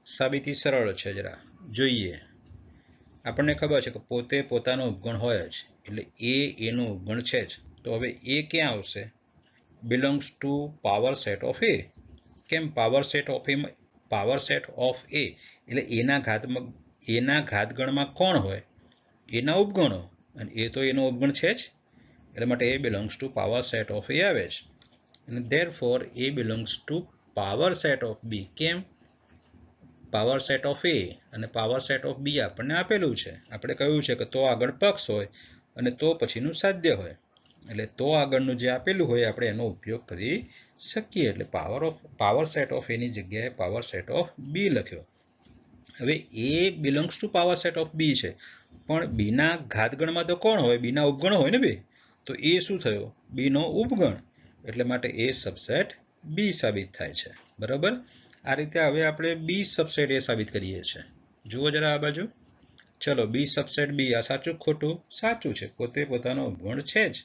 Speaker 1: સાબિતી સરળ છે. જરા જોઈએ. આપણને ખબર છે કે પોતે પોતાનો ઉપગણ હોય જ, એટલે a એનો ઉપગણ છે જ. તો હવે a ક્યાં આવશે? Belongs to power set of A. કેમ power set of A? Power set of A એટલે એના ઘાતગણમાં કોણ હોય? એના ઉપગણો, અને એ તો એનો ઉપગણ છે જ, એટલે માટે A belongs to power set of A આવે છે. અને therefore A belongs to power set of B. કેમ? પાવર સેટ ઓફ એ અને પાવર સેટ ઓફ બી આપણને આપેલું છે. આપણે કહ્યું છે કે તો આગળ પક્ષ હોય અને તો પછીનું સાધ્ય હોય, એટલે તો આગળનું જે આપેલું હોય આપણે એનો ઉપયોગ કરી શકીએ. એટલે પાવર સેટ ઓફ એની જગ્યાએ પાવર સેટ ઓફ બી લખ્યો. હવે A belongs to power set of B છે, પણ બીના ઘાતગણમાં તો કોણ હોય? બીના ઉપગણ હોય ને બે. તો એ શું થયો? બીનો ઉપગણ, એટલે માટે એ સબસેટ બી સાબિત થાય છે. બરાબર? આ રીતે હવે આપણે બી સબસેટ એ સાબિત કરીએ છીએ. જુઓ જરા આ બાજુ. ચલો, બી સબસેટ બી, આ સાચું ખોટું? સાચું છે, પોતે પોતાનો ઉપગણ છે જ.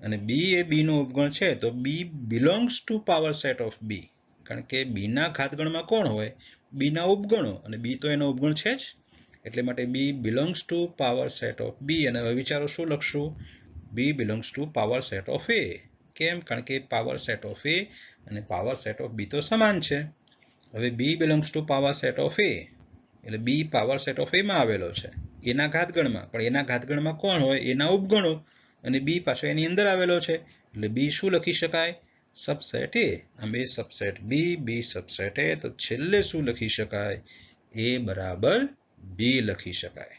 Speaker 1: અને બી એ બીનો ઉપગણ છે, તો B belongs to power set of B. કારણ કે બીના ઘાતગણમાં કોણ હોય? બીના ઉપગણો, અને બી તો એનો ઉપગણ છે જ, એટલે માટે B belongs to power set of B. અને હવે વિચારો શું લખશું? B belongs to power set of A. કેમ? કારણ કે પાવર સેટ ઓફ એ અને પાવર સેટ ઓફ બી તો સમાન છે. હવે B belongs to power set of A એટલે બી પાવર સેટ ઓફ એમાં આવેલો છે, એના ઘાતગણમાં. પણ એના ઘાતગણમાં કોણ હોય? એના ઉપગણો, અને બી પાછો એની અંદર આવેલો છે, એટલે બી શું લખી શકાય? સબસેટ એ. આમ એ સબસેટ બી, બી સબસેટ એ. તો છેલ્લે શું લખી શકાય? એ બરાબર બી લખી શકાય.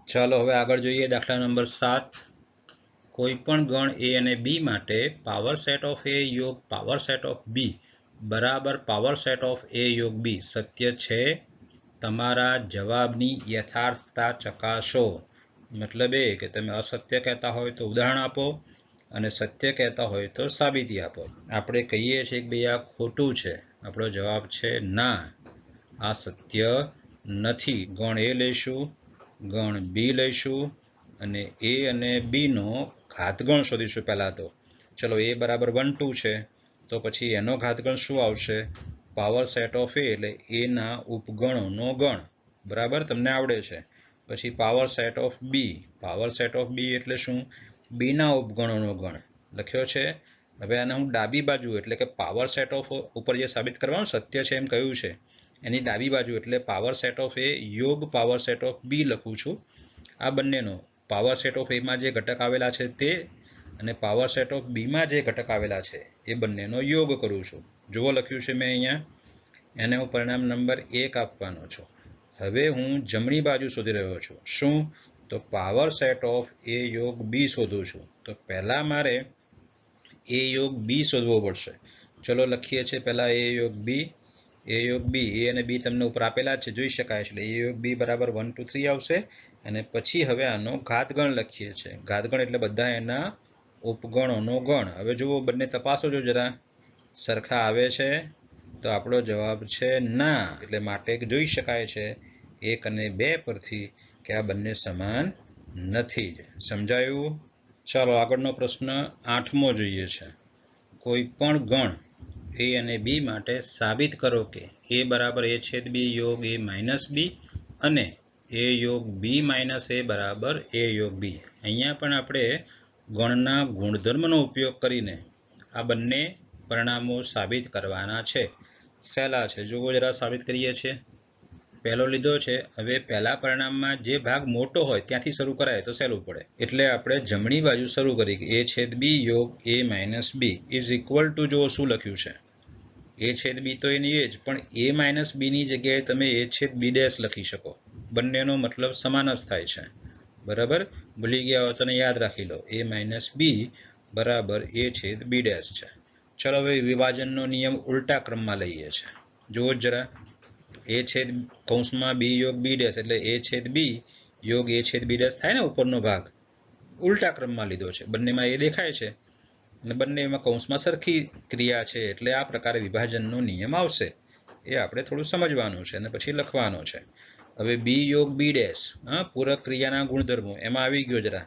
Speaker 1: ચાલો હવે આગળ જોઈએ. દાખલા નંબર 7. કોઈ પણ ગણ એ અને બી માટે પાવર સેટ ઓફ એ યોગ પાવર સેટ ઓફ બી બરાબર પાવર સેટ ઓફ એ યોગ બી સત્ય છે. તમારા જવાબની યથાર્થતા ચકાસો. મતલબ એ કે તમે અસત્ય કહેતા હોય તો ઉદાહરણ આપો, અને સત્ય કહેતા હોય તો સાબિતી આપો. આપણે કહીએ છીએ કે ભાઈ આ ખોટું છે, આપણો જવાબ છે ના, આ સત્ય નથી. ગણ એ લઈશું, ગણ બી લઈશું, અને એ અને બીનો ઘાતગણ શોધીશું પહેલા તો. ચલો, એ બરાબર 1 2 છે, તો પછી એનો ઘાતગણ શું આવશે? પાવર સેટ ઓફ એ એટલે એના ઉપગણોનો ગણ. બરાબર? તમને આવડે છે. પછી power set of B. Power set of B એટલે શું? બીના ઉપગણોનો ગણ લખ્યો છે. હવે આને હું ડાબી બાજુ એટલે કે પાવર સેટ ઓફ ઉપર જે સાબિત કરવાનું સત્ય છે એમ કહ્યું છે, એની ડાબી બાજુ એટલે પાવર સેટ ઓફ એ યોગ પાવર સેટ ઓફ બી લખું છું. આ બંનેનો પાવર સેટ ઓફ એમાં જે ઘટક આવેલા છે તે, અને પાવર સેટ ઓફ બીમાં જે ઘટક આવેલા છે એ બંનેનો યોગ કરું છું. જુઓ લખ્યું છે મેં અહીંયા. એને હું પરિણામ નંબર 1 આપવાનો છું. હવે હું જમણી બાજુ શોધી રહ્યો છું. શું? તો પાવર સેટ ઓફ એ યોગ બી શોધું છું. તો પહેલા મારે એ યોગ બી શોધવો પડશે. ચલો લખીએ છીએ પહેલા એ યોગ બી. એ યોગ બી, એ અને બી તમને ઉપર આપેલા છે, જોઈ શકાય છે. એટલે એ યોગ બી બરાબર 1 2 3 આવશે. અને પછી હવે આનો ઘાતગણ લખીએ છીએ. ઘાતગણ એટલે બધા એના ઉપગણોનો ગણ. હવે જુઓ, બંને તપાસો જો જરા, સરખા આવે છે? તો આપણો જવાબ છે ના, એટલે માટે જોઈ શકાય છે 1 અને 2 પરથી કે આ બંને સમાન નથી. સમજાયું? ચાલો આગળનો પ્રશ્ન 8મો જોઈએ છે. કોઈ પણ ગણ એ અને બી માટે સાબિત કરો કે એ બરાબર એ છેદ બી યોગ એ માઇનસ બી અને એ યોગ બી માઇનસ એ બરાબર એ યોગ બી. અહીંયા પણ આપણે ગણના ગુણધર્મનો ઉપયોગ કરીને આ બંને પરિણામો સાબિત કરવાના છે. સહેલા છે, જુઓ જરા સાબિત કરીએ છીએ. પહેલો લીધો છે. હવે પહેલા પરિણામમાં જે ભાગ મોટો હોય ત્યાંથી શરૂ કરાય તો સહેલું પડે, એટલે આપણે જમણી બાજુ શરૂ કરી. એ છેદ બી યોગ A minus B is equal to, જુઓ શું લખ્યું છે, એ છેદ બી તો એની એ જ, પણ એ માઇનસ બીની જગ્યાએ તમે એ છેદ બી ડેશ લખી શકો. બંનેનો મતલબ સમાન જ થાય છે. બરાબર? ભૂલી ગયા હોય તો યાદ રાખી લો, એ માઇનસ બી બરાબર એ છેદ બી ડેશ છે. ચલો હવે વિભાજનનો નિયમ ઉલટા ક્રમમાં લઈએ છીએ. જુઓ જરા, એ છેદ કૌંસમાં બી યોગ બી ડેશ એટલે એ છેદ બી યોગ એ છેદ બી ડેશ થાય ને, ઉપરનો ભાગ. ઉલટા ક્રમમાં લીધો છે. બંનેમાં એ દેખાય છે અને બંનેમાં કૌંસમાં સરખી ક્રિયા છે, એટલે આ પ્રકારે વિભાજનનો નિયમ આવશે. એ આપણે થોડું સમજવાનું છે અને પછી લખવાનો છે. હવે બી યોગ બી ડેશ, પૂરક ક્રિયાના ગુણધર્મો એમાં આવી ગયો. જરા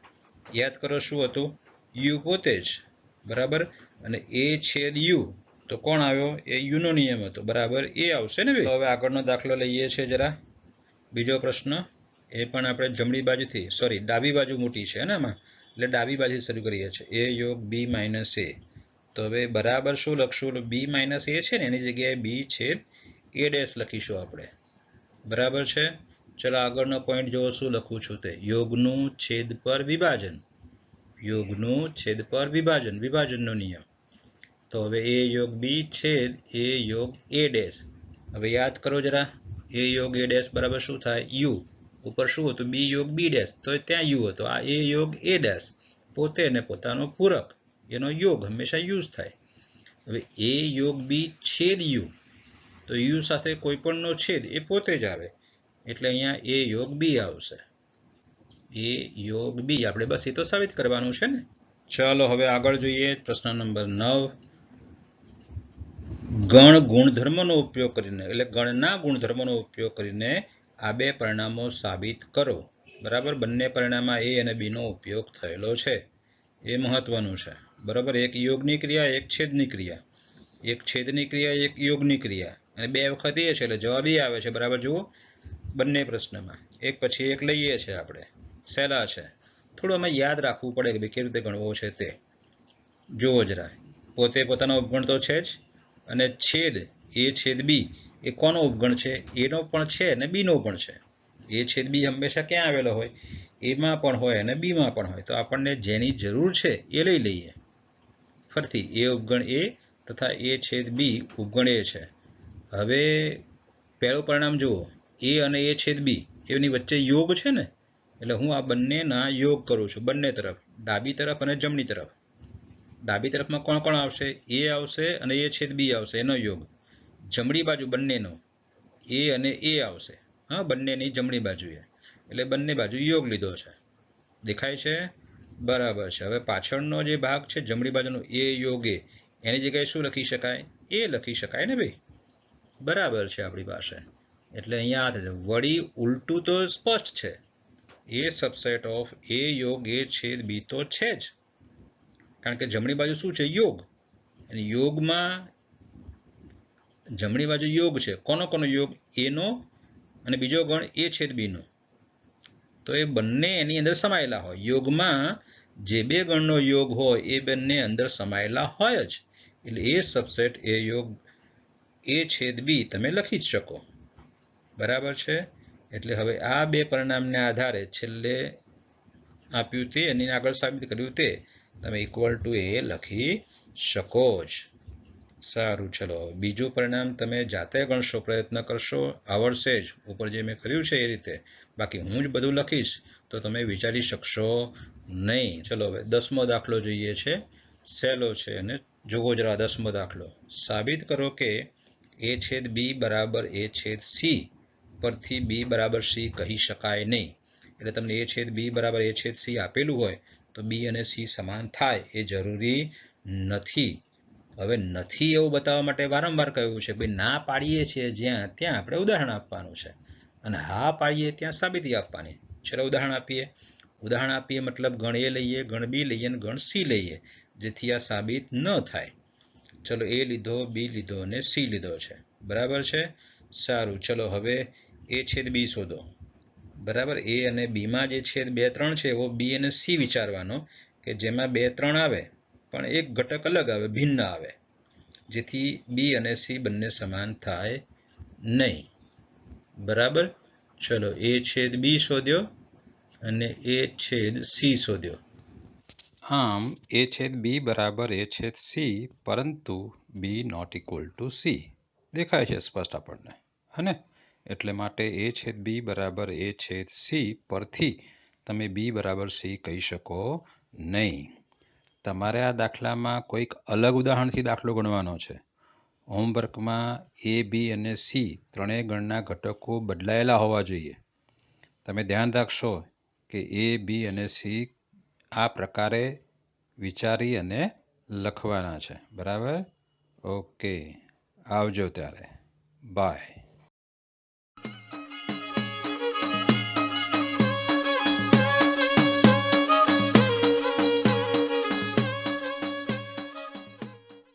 Speaker 1: યાદ કરો શું હતું? યુ પોતે જ. બરાબર? અને એ છેદ યુ તો કોણ આવ્યો? એ યુનો નિયમ હતો. બરાબર? એ આવશે ને. હવે આગળનો દાખલો લઈએ છીએ જરા. બીજો પ્રશ્ન, એ પણ આપણે જમણી બાજુથી, ડાબી બાજુ મોટી છે ને આમાં, એટલે ડાબી બાજુ શરૂ કરીએ છીએ. એ યોગ બી માઇનસ એ, તો તો હવે બરાબર શું લખશું? બી માઇનસ એ છે ને એની જગ્યાએ બી છેદ એ ડેશ લખીશું આપણે. બરાબર છે. ચલો આગળનો પોઈન્ટ જોવો શું લખું છું તે. યોગનું છેદ પર વિભાજન. યોગનું છેદ પર વિભાજન, વિભાજનનો નિયમ. તો હવે એ યોગ બી છેદ એ યોગ એ ડેશ. હવે યાદ કરો જરા, એ યોગ એ ડેશ બરાબર શું થાય? યુ. ઉપર શું હતું? બી યોગ બી ડેશ, તો ત્યાં યુ હતો. આ એ યોગ એ ડેશ પોતે ને પોતાનો પૂરક, એનો યોગ હંમેશા યુ જ થાય. હવે એ યોગ બી છેદ યુ, તો યુ સાથે કોઈ પણનો છેદ એ પોતે જ આવે, એટલે અહીંયા એ યોગ બી આવશે. એ યોગ બી આપણે બસ એ તો સાબિત કરવાનું છે ને. ચાલો હવે આગળ જોઈએ. પ્રશ્ન નંબર 9. ગણ ગુણધર્મનો ઉપયોગ કરીને, એટલે ગણના ગુણધર્મનો ઉપયોગ કરીને આ બે પરિણામો સાબિત કરો. બરાબર, બંને પરિણામમાં એ અને બી નો ઉપયોગ થયેલો છે, એ મહત્વનું છે. બરાબર, એક યોગની ક્રિયા, એક છેદની ક્રિયા. એક છેદની ક્રિયા, એક યોગની ક્રિયા, અને બે વખત એ છે એટલે જવાબ એ આવે છે. બરાબર, જુઓ બંને પ્રશ્નમાં એક પછી એક લઈએ છીએ આપણે. સહેલા છે, થોડું અમે યાદ રાખવું પડે કે કેવી રીતે ગણવો છે તે. જુઓ જરા, પોતે પોતાનો ઉપગણ તો છે જ, અને છેદ એ છેદ બી એ કોનો ઉપગણ છે? એનો પણ છે અને બીનો પણ છે. એ છેદ બી હંમેશા ક્યાં આવેલો હોય? એમાં પણ હોય અને બીમાં પણ હોય. તો આપણને જેની જરૂર છે એ લઈ લઈએ. ફરીથી એ ઉપગણ એ તથા એ છેદ બી ઉપગણ એ છે. હવે પહેલું પરિણામ જુઓ, એ અને એ છેદ બી એની વચ્ચે યોગ છે ને, એટલે હું આ બંનેના યોગ કરું છું, બંને તરફ, ડાબી તરફ અને જમણી તરફ. ડાબી તરફમાં કોણ કોણ આવશે? એ આવશે અને એ છેદ બી આવશે, એનો યોગ. જમણી બાજુ બંનેનો એ અને એ આવશે, હા, બંનેની જમણી બાજુએ, એટલે બંને બાજુ યોગ લીધો છે. દેખાય છે? બરાબર છે. હવે પાછળનો જે ભાગ છે જમણી બાજુનો એ યોગ એ, એની જગ્યાએ શું લખી શકાય? એ લખી શકાય ને ભાઈ. બરાબર છે આપણી પાસે. એટલે અહીંયા આ થશે. વળી ઉલટું તો સ્પષ્ટ છે, એ સબસેટ ઓફ એ યોગ એ છેદ બી તો છે જ, કારણ કે જમણી બાજુ શું છે? યોગ. અને યોગમાં જમણી બાજુ યોગ છે. કોનો કોનો યોગ? એનો અને બીજો ગણ એ છેદ બીનો. તો એ બંને એની અંદર સમાયેલા હોય. યોગમાં જે બે ગણનો યોગ હોય એ બંને અંદર સમાયેલા હોય જ, એટલે એ સબસેટ એ યોગ એ છેદ બી તમે લખી જ શકો. બરાબર છે. એટલે હવે આ બે પરિણામને આધારે છેલ્લે આપ્યું તે અને આગળ સાબિત કર્યું તે તમે ઇક્વલ ટુ એ લખી શકો જ. સારું, ચલો બીજું પરિણામ તમે જાતે ગણશો, પ્રયત્ન કરશો, આવડશે જ ઉપર જે મેં કર્યું છે એ રીતે. બાકી હું જ બધું લખીશ તો તમે વિચારી શકશો નહીં. ચલો હવે 10મો દાખલો જોઈએ છે. સહેલો છે અને જોવો જરા 10મો દાખલો. સાબિત કરો કે એ છેદ બી બરાબર એ છેદ સી પરથી બી બરાબર સી કહી શકાય નહીં. એટલે તમને એ છેદ બી બરાબર એ છેદ સી આપેલું હોય તો બી અને સી સમાન થાય એ જરૂરી નથી. હવે નથી એવું બતાવવા માટે વારંવાર કહ્યું છે ભાઈ, ના પાડીએ છીએ જ્યાં ત્યાં આપણે ઉદાહરણ આપવાનું છે, અને હા પાડીએ ત્યાં સાબિતી આપવાની. ચલો ઉદાહરણ આપીએ. ઉદાહરણ આપીએ મતલબ ગણ એ લઈએ, ગણ બી લઈએ અને ગણ સી લઈએ, જેથી આ સાબિત ન થાય. ચલો એ લીધો, બી લીધો અને સી લીધો છે. બરાબર છે. સારું, ચલો હવે એ છેદ બી શોધો. બરાબર, એ અને બીમાં જે છેદ 2, 3 છે એવો બી અને સી વિચારવાનો કે જેમાં 2, 3 આવે પણ એક ઘટક અલગ આવે, ભિન્ન આવે, જેથી બી અને સી બંને સમાન થાય નહીં. બરાબર. ચલો એ છેદ બી શોધ્યો અને એ છેદ સી શોધ્યો. આમ એ છેદ બી બરાબર એ છેદ સી, પરંતુ બી નોટ ઇક્વલ ટુ સી. દેખાય છે સ્પષ્ટ આપણને, હને? એટલે માટે એ છેદ બી બરાબર એ છેદ સી પરથી તમે બી બરાબર સી કહી શકો નહીં. તમારે આ દાખલામાં કોઈક અલગ ઉદાહરણથી દાખલો ગણવાનો છે. હોમવર્કમાં એ, બી અને સી ત્રણેય ગણના ઘટકો બદલાયેલા હોવા જોઈએ. તમે ધ્યાન રાખશો કે એ, બી અને સી આ પ્રકારે વિચારી અને લખવાના છે. બરાબર? ઓકે, આવજો ત્યારે. બાય.